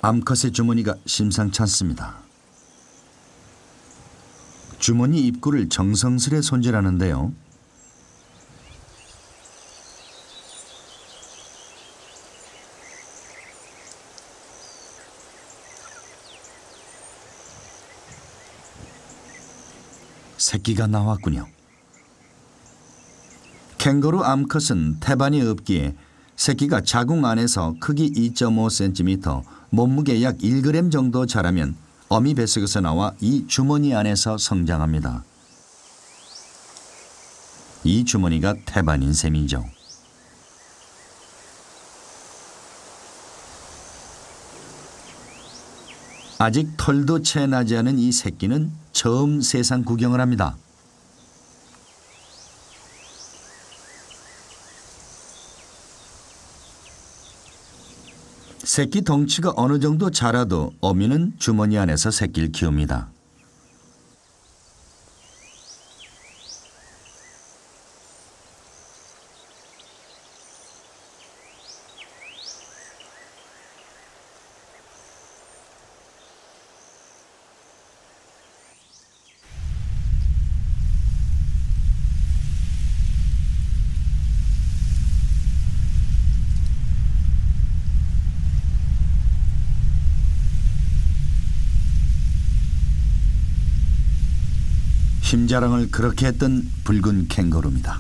암컷의 주머니가 심상치 않습니다. 주머니 입구를 정성스레 손질하는데요. 새끼가 나왔군요. 캥거루 암컷은 태반이 없기에 새끼가 자궁 안에서 크기 2.5cm, 몸무게 약 1g 정도 자라면 어미 뱃속에서 나와 이 주머니 안에서 성장합니다. 이 주머니가 태반인 셈이죠. 아직 털도 채 나지 않은 이 새끼는 처음 세상 구경을 합니다. 새끼 덩치가 어느 정도 자라도 어미는 주머니 안에서 새끼를 키웁니다. 힘자랑을 그렇게 했던 붉은 캥거루입니다.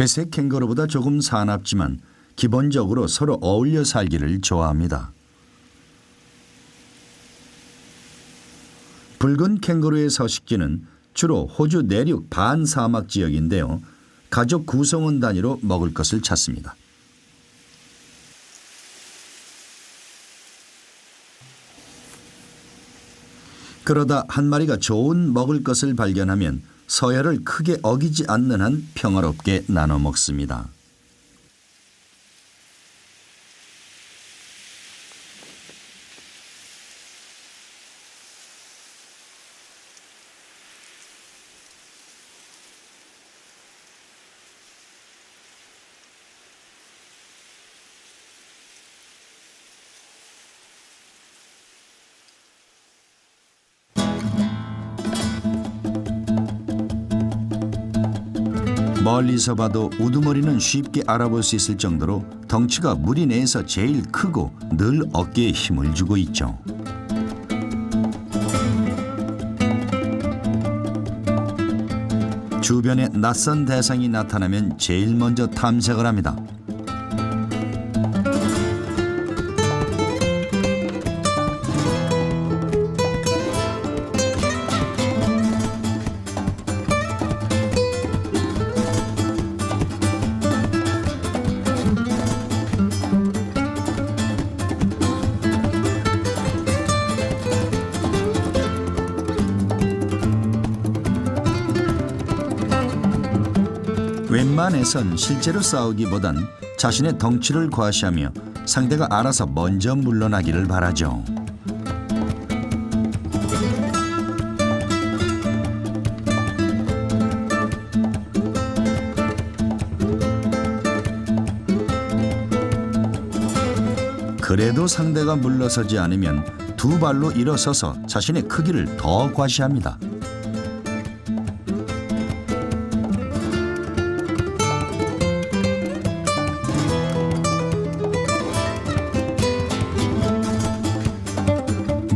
회색 캥거루보다 조금 사납지만 기본적으로 서로 어울려 살기를 좋아합니다. 붉은 캥거루의 서식지는 주로 호주 내륙 반사막 지역인데요. 가족 구성원 단위로 먹을 것을 찾습니다. 그러다 한 마리가 좋은 먹을 것을 발견하면 서열을 크게 어기지 않는 한 평화롭게 나눠 먹습니다. 멀리서 봐도 우두머리는 쉽게 알아볼 수 있을 정도로 덩치가 무리 내에서 제일 크고 늘 어깨에 힘을 주고 있죠. 주변에 낯선 대상이 나타나면 제일 먼저 탐색을 합니다. 웬만해선 실제로 싸우기보단 자신의 덩치를 과시하며 상대가 알아서 먼저 물러나기를 바라죠. 그래도 상대가 물러서지 않으면 두 발로 일어서서 자신의 크기를 더 과시합니다.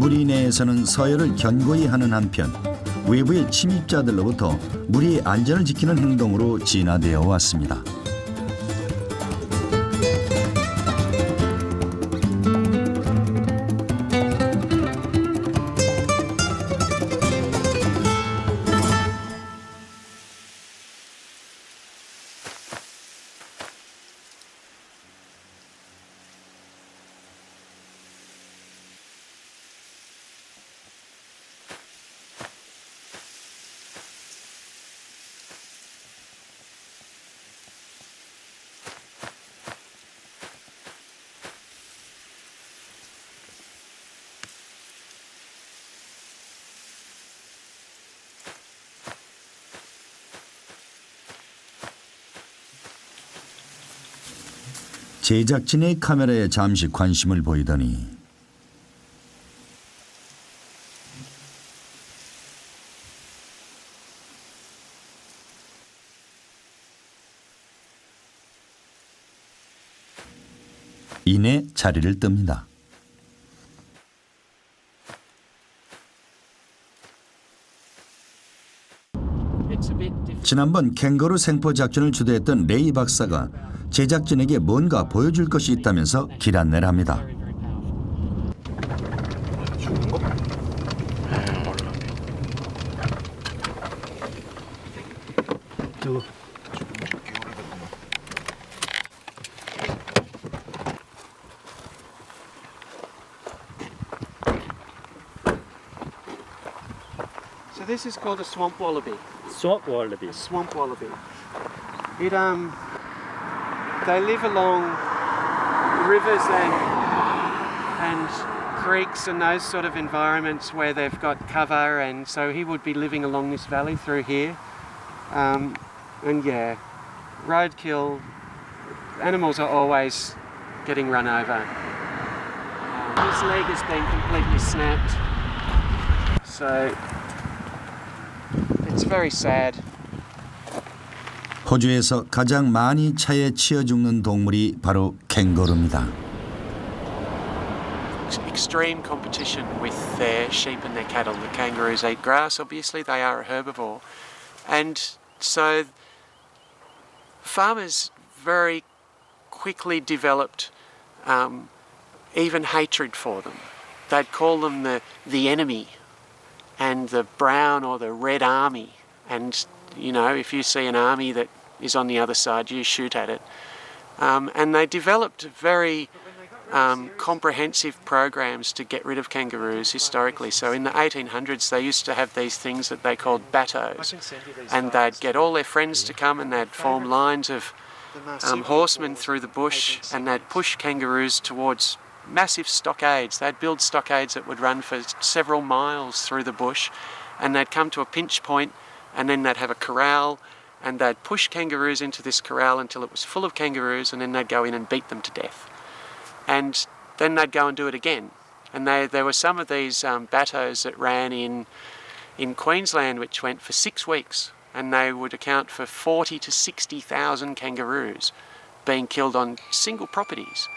무리 내에서는 서열을 견고히 하는 한편 외부의 침입자들로부터 무리의 안전을 지키는 행동으로 진화되어 왔습니다. 제작진의 카메라에 잠시 관심을 보이더니 이내 자리를 뜹니다. 지난번 캥거루 생포 작전을 주도했던 레이 박사가 제작진에게 뭔가 보여줄 것이 있다면서 길 안내를 합니다. So this is called a swamp wallaby. Swamp wallaby. Swamp wallaby. It they live along rivers and creeks and those sort of environments where they've got cover, and so he would be living along this valley through here. And yeah, roadkill. Animals are always getting run over. His leg has been completely snapped, so it's very sad. 호주에서 가장 많이 차에 치여 죽는 동물이 바로 캥거루입니다. Extreme competition with their sheep and their cattle. The kangaroos eat grass, obviously, they are a herbivore. And so farmers very quickly developed even hatred for them. They'd call them the enemy and the brown or the red army. And, you know, if you see an army that is on the other side, you shoot at it. And they developed very comprehensive programs to get rid of kangaroos historically. So in the 1800s, they used to have these things that they called battos. And they'd get all their friends to come and they'd form lines of horsemen through the bush, and they'd push kangaroos towards massive stockades. They'd build stockades that would run for several miles through the bush, and they'd come to a pinch point, and then they'd have a corral, and they'd push kangaroos into this corral until it was full of kangaroos, and then they'd go in and beat them to death. And then they'd go and do it again. And there were some of these battos that ran in Queensland which went for 6 weeks, and they would account for 40 to 60,000 kangaroos being killed on single properties.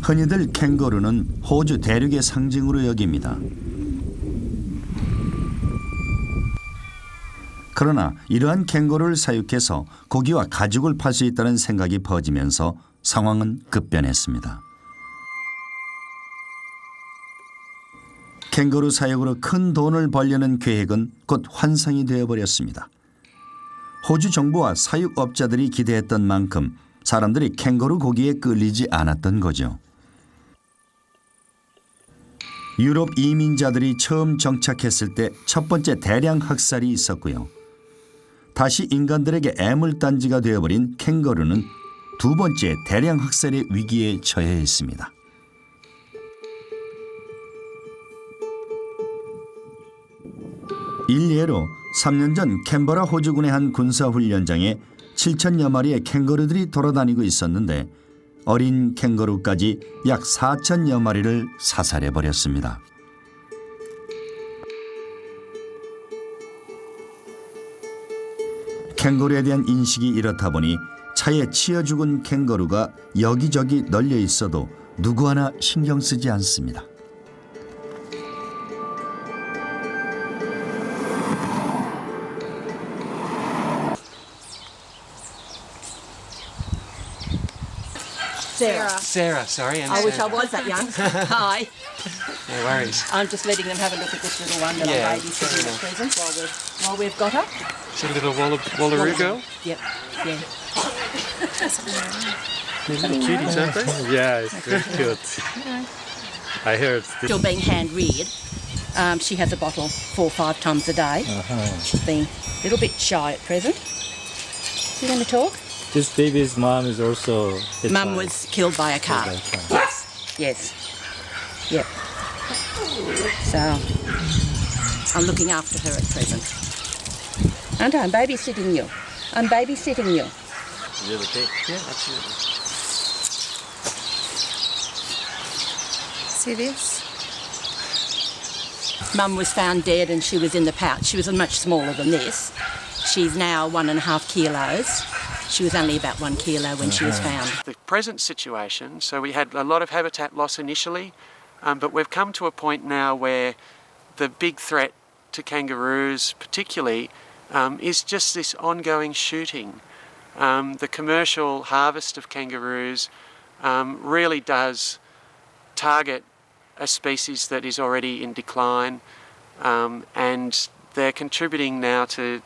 흔히들 캥거루는 호주 대륙의 상징으로 여깁니다. 그러나 이러한 캥거루를 사육해서 고기와 가죽을 팔 수 있다는 생각이 퍼지면서 상황은 급변했습니다. 캥거루 사육으로 큰 돈을 벌려는 계획은 곧 환상이 되어버렸습니다. 호주 정부와 사육업자들이 기대했던 만큼 사람들이 캥거루 고기에 끌리지 않았던 거죠. 유럽 이민자들이 처음 정착했을 때 첫 번째 대량 학살이 있었고요. 다시 인간들에게 애물단지가 되어버린 캥거루는 두 번째 대량 학살의 위기에 처해 있습니다. 일례로 3년 전 캔버라 호주군의 한 군사훈련장에 7천여 마리의 캥거루들이 돌아다니고 있었는데 어린 캥거루까지 약 4천여 마리를 사살해버렸습니다. 캥거루에 대한 인식이 이렇다 보니 차에 치여 죽은 캥거루가 여기저기 널려 있어도 누구 하나 신경 쓰지 않습니다. Sarah, sorry. I wish I was that young. Hi. No worries. I'm just letting them have a look at this little one that Yeah, I'm babysitting at present while we've got her. Is it a little wallaroo girl? Yep, yeah. They're little cuties, aren't they? Yeah, it's very cute. I heard this. Still being hand-reared. She has a bottle 4 or 5 times a day. She's being a little bit shy at present. You going to talk? This baby's mom is also. Mum was killed by a car. Yes, yes. Yep. So, I'm looking after her at present. Aren't I? I'm babysitting you. I'm babysitting you. Is it okay? Yeah, absolutely. See this? Mum was found dead and she was in the pouch. She was much smaller than this. She's now 1.5 kilos. She was only about 1 kilo when she was found. The present situation, so we had a lot of habitat loss initially, but we've come to a point now where the big threat to kangaroos particularly is just this ongoing shooting. The commercial harvest of kangaroos really does target a species that is already in decline, and they're contributing now to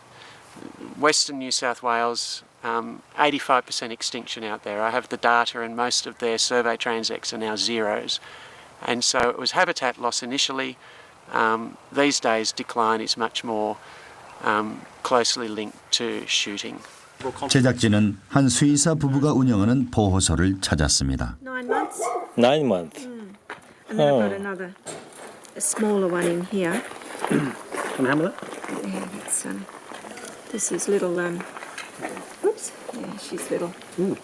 Western New South Wales 85% extinction out there. I have the data and most of their survey transects are now zeros. And so it was habitat loss initially. These days decline is much more closely linked to shooting. 제작진은 한 수의사 부부가 운영하는 보호소를 찾았습니다. 9 months. 9 months. And then I've got another, a smaller one in here. Can I have that? Yeah, that's, this is little, oops, yeah, she's little,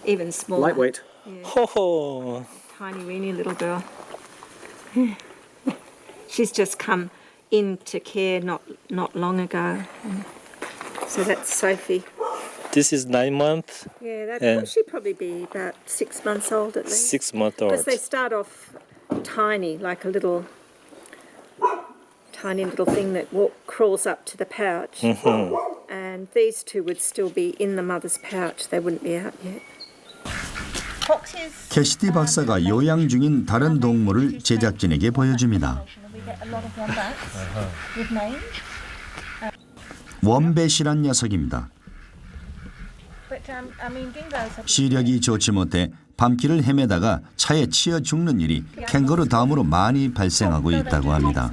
even smaller. Lightweight. Yeah, Oh. tiny, weeny little girl. She's just come into care not long ago. So that's Sophie. This is 9 months, Yeah, And- she'd probably be about 6 months old at least. 6 months Because old. they start off tiny, like a little, tiny little thing that crawls up to the pouch. And these two would still be in the mother's pouch. They wouldn't be out yet. 캐시디 박사가 요양 중인 다른 동물을 제작진에게 보여줍니다. 웜뱃이란 녀석입니다. 시력이 좋지 못해 밤길을 헤매다가 차에 치여 죽는 일이 캥거루 다음으로 많이 발생하고 있다고 합니다.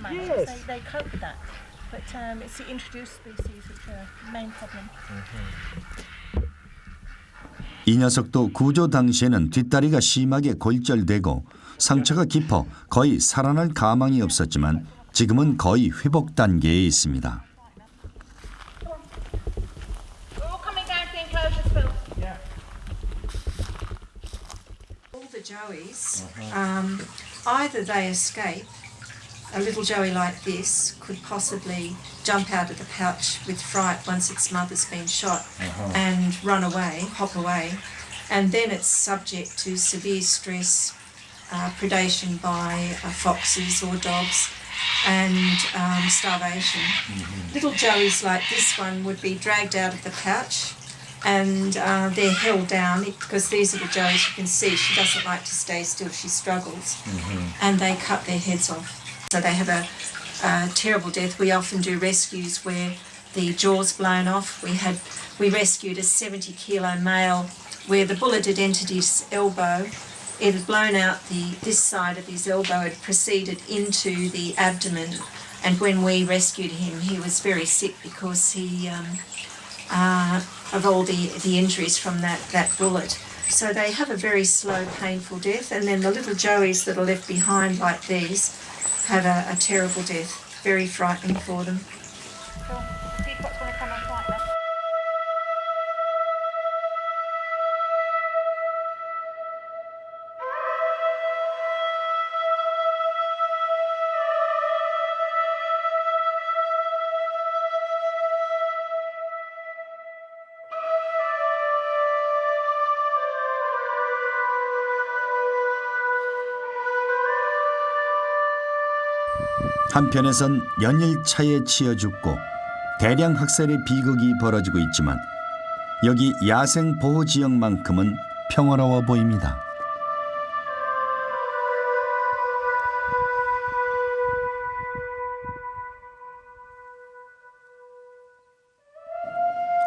이 녀석도 구조 당시에는 뒷다리가 심하게 골절되고 상처가 깊어 거의 살아날 가망이 없었지만 지금은 거의 회복 단계에 있습니다. All the joeys, either they escape. A little joey like this could possibly jump out of the pouch with fright once its mother's been shot and run away, hop away, and then it's subject to severe stress, predation by foxes or dogs, and starvation. Little joeys like this one would be dragged out of the pouch, and they're held down because these little joeys, you can see she doesn't like to stay still, she struggles, and they cut their heads off. So they have a terrible death. We often do rescues where the jaw's blown off. We rescued a 70-kilo male where the bullet had entered his elbow. It had blown out this side of his elbow, had proceeded into the abdomen, and when we rescued him, he was very sick because he of all the injuries from that bullet. So they have a very slow, painful death, and then the little joeys that are left behind like these have a terrible death, very frightening for them. 한편에선 연일차에 치여 죽고 대량 학살의 비극이 벌어지고 있지만 여기 야생 보호 지역만큼은 평화로워 보입니다.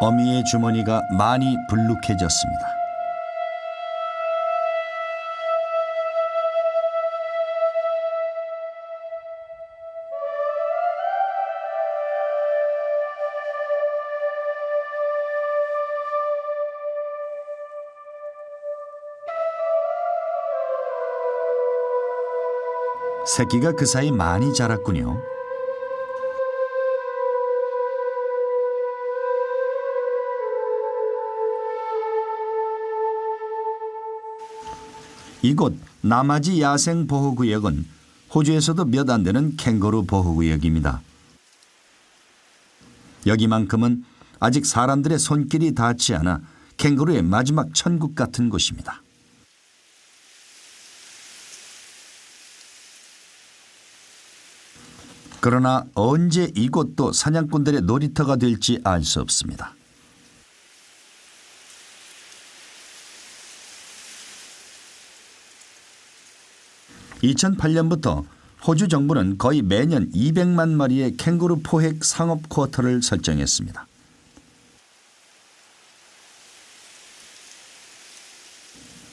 어미의 주머니가 많이 불룩해졌습니다. 새끼가 그 사이 많이 자랐군요. 이곳 나마지 야생 보호구역은 호주에서도 몇 안 되는 캥거루 보호구역입니다. 여기만큼은 아직 사람들의 손길이 닿지 않아 캥거루의 마지막 천국 같은 곳입니다. 그러나 언제 이곳도 사냥꾼들의 놀이터가 될지 알 수 없습니다. (2008년부터) 호주 정부는 거의 매년 200만 마리의 캥거루 포획 상업 쿼터를 설정했습니다.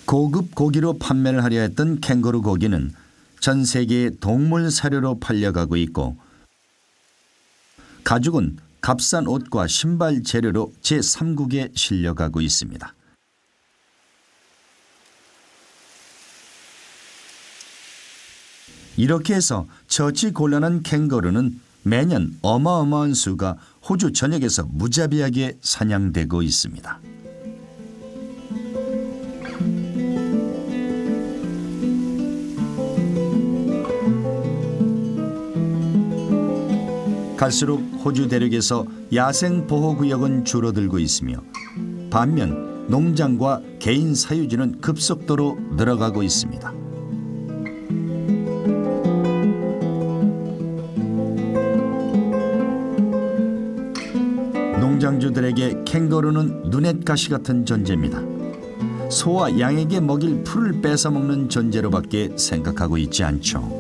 고급 고기로 판매를 하려 했던 캥거루 고기는 전 세계의 동물 사료로 팔려가고 있고, 가죽은 값싼 옷과 신발 재료로 제3국에 실려가고 있습니다. 이렇게 해서 처치 곤란한 캥거루는 매년 어마어마한 수가 호주 전역에서 무자비하게 사냥되고 있습니다. 갈수록 호주 대륙에서 야생 보호구역은 줄어들고 있으며 반면 농장과 개인 사유지는 급속도로 늘어가고 있습니다. 농장주들에게 캥거루는 눈엣 가시 같은 존재입니다. 소와 양에게 먹일 풀을 뺏어먹는 존재로밖에 생각하고 있지 않죠.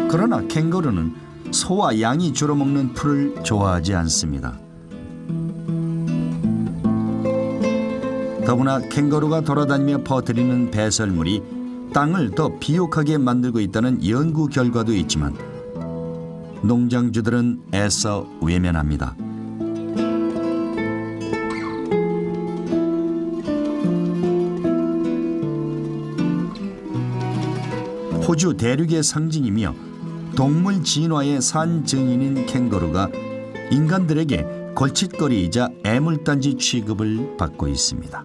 그러나 캥거루는 소와 양이 주로 먹는 풀을 좋아하지 않습니다. 더구나 캥거루가 돌아다니며 퍼뜨리는 배설물이 땅을 더 비옥하게 만들고 있다는 연구 결과도 있지만 농장주들은 애써 외면합니다. 호주 대륙의 상징이며 동물 진화의 산 증인인 캥거루가 인간들에게 걸칫거리이자 애물단지 취급을 받고 있습니다.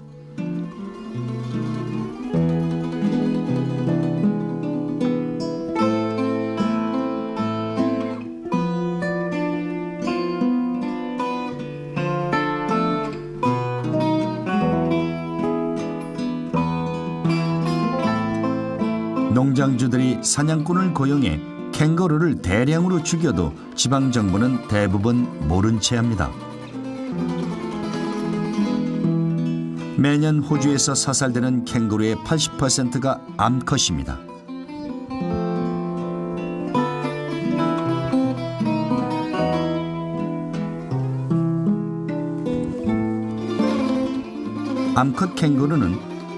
농장주들이 사냥꾼을 고용해 캥거루를 대량으로 죽여도 지방정부는 대부분 모른 채 합니다. 매년 호주에서 사살되는 캥거루의 80%가 암컷입니다. 암컷 캥거루는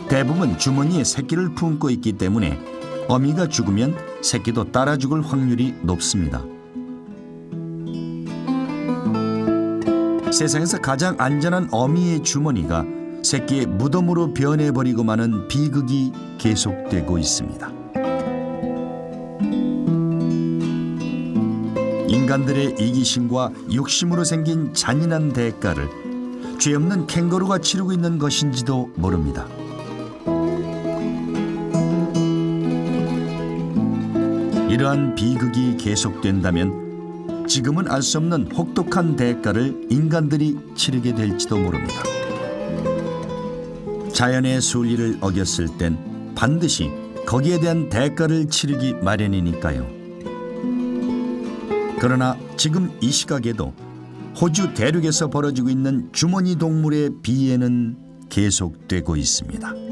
대부분 주머니에 새끼를 품고 있기 때문에 어미가 죽으면 새끼도 따라 죽을 확률이 높습니다. 세상에서 가장 안전한 어미의 주머니가 새끼의 무덤으로 변해버리고 마는 비극이 계속되고 있습니다. 인간들의 이기심과 욕심으로 생긴 잔인한 대가를 죄 없는 캥거루가 치르고 있는 것인지도 모릅니다. 이러한 비극이 계속된다면 지금은 알 수 없는 혹독한 대가를 인간들이 치르게 될지도 모릅니다. 자연의 순리를 어겼을 땐 반드시 거기에 대한 대가를 치르기 마련이니까요. 그러나 지금 이 시각에도 호주 대륙에서 벌어지고 있는 주머니 동물의 비애는 계속되고 있습니다.